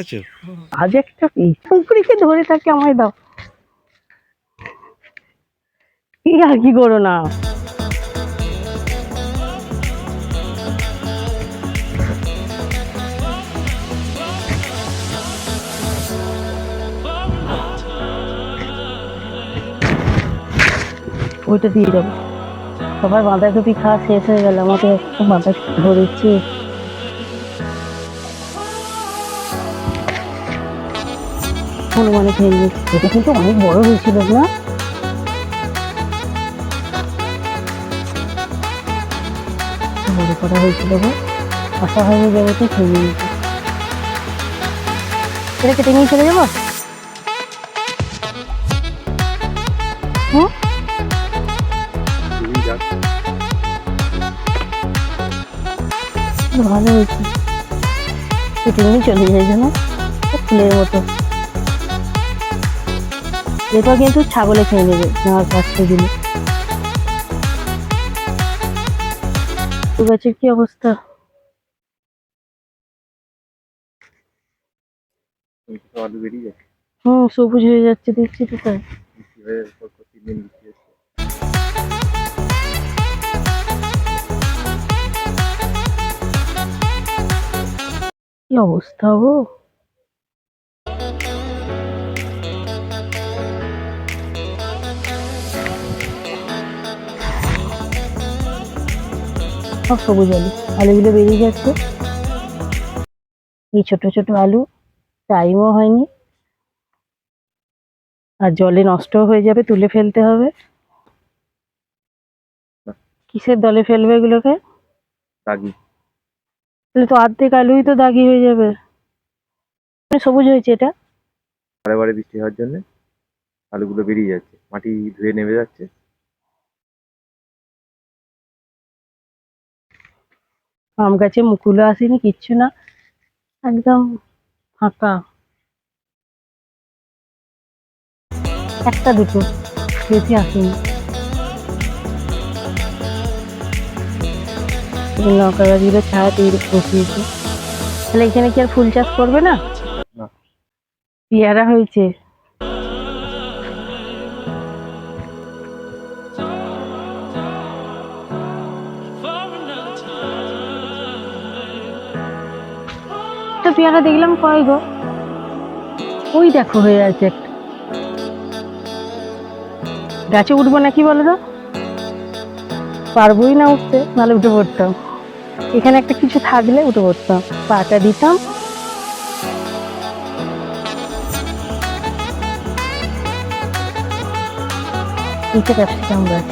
আছে আজ একটা পুকুরিকে ধরে থাকে আমায় দাও, কি আর কি করো না। ওইটা দিয়ে যাবো, সবার বাঁধাকপি খাওয়া শেষ হয়ে গেল, আমাকে একটা বাঁধাকপি ধরেছে। হনুমানে খেয়ে নিয়েছি, এটা কিন্তু অনেক বড় হয়েছিল না? বড় করা হয়েছিল গো, আশা হয়নি জগতে, খেয়ে নিয়েছি। এটা কেটে নিয়ে চলে যাবো। হুম, ভালো হয়েছে, কেটে নিয়ে চলে যায় যেন ফুলের মতো। এরপর কিন্তু ছাগলে খেয়ে নেবে আমার কাছতে দিলে। গাছের কি অবস্থা? সবুজ হয়ে যাচ্ছে, দেখছি তো তাই। কি অবস্থা গো, সব সবুজ আলু, আলুগুলো বেরিয়ে যাচ্ছে। এই ছোট ছোট আলু, টাইমও হয়নি, আর জলে নষ্ট হয়ে যাবে, তুলে ফেলতে হবে। কিসের দলে ফেলবে এগুলোকে? দাগি, তাহলে তো অর্ধেক আলুই তো দাগি হয়ে যাবে। সবুজ হয়েছে এটা, বারে বারে বৃষ্টি হওয়ার জন্য আলুগুলো বেরিয়ে যাচ্ছে, মাটি ধুয়ে নেমে যাচ্ছে। আম গাছে মুকুলও আসেনি, কিচ্ছু না, একদম ফাঁকা। একটা দুটো, বেশি আসেনি। লঙ্কা গাছগুলো ছায়া তৈরি বসিয়েছে। তাহলে এখানে কি আর ফুল চাষ করবে না? পেয়ারা হয়েছে, পেয়ারা দেখলাম কয় গো, ওই দেখো হয়ে আছে একটা। গাছে উঠবো নাকি বলো তো? পারবোই না উঠতে, নাহলে উঠে পড়তাম। এখানে একটা কিছু থাকলে উঠে পড়তাম, পাটা দিতাম। এটা ক্যাপসিকাম গাছ,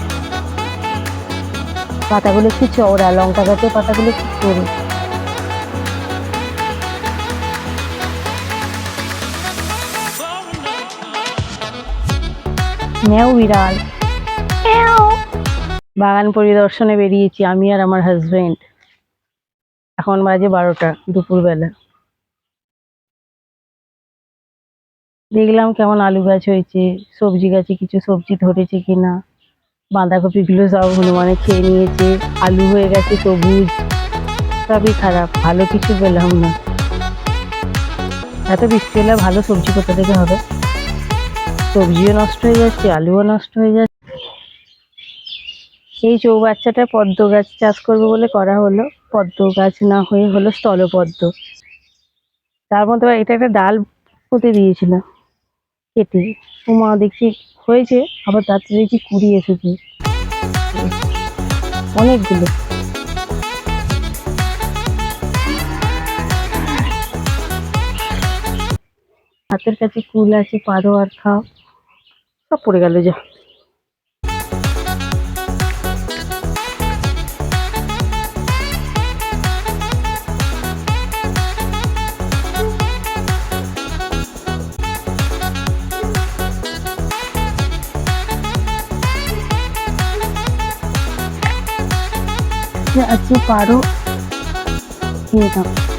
পাতাগুলো একটু চওড়া, লঙ্কা গাছের পাতাগুলো একটু সরু। মেও বিড়াল, বাগান পরিদর্শনে বেরিয়েছি আমি আর আমার হাজবেন্ড। এখন বাজে 12টা দুপুরবেলা। দেখলাম কেমন আলু গাছ হয়েছে, সবজি গাছে কিছু সবজি ধরেছে কিনা। বাঁধাকপি গুলো সব হনুমানে খেয়ে নিয়েছে, আলু হয়ে গেছে সবুজ, সবই খারাপ, ভালো কিছু পেলাম না। এত বৃষ্টি হলে ভালো সবজি কোথা থেকে হবে? সবজিও নষ্ট হয়ে যাচ্ছে, আলুও নষ্ট হয়ে যাচ্ছে। এই চৌবাচ্চাটা পদ্ম গাছ চাষ করবো বলে করা হলো, পদ্ম গাছ না হয়ে হলো স্থলপদ্ম। তার মধ্যে এটা একটা ডাল পুঁতে দিয়েছিলাম কেটে, উমা দেখছি হয়েছে, আবার তাতে দেখছি কুড়ি এসেছে অনেকগুলো। হাতের কাছে কুল আছে, পারো আর খাও, সব পড়ে গেল যা। আছে পারো, খেয়ে দাও।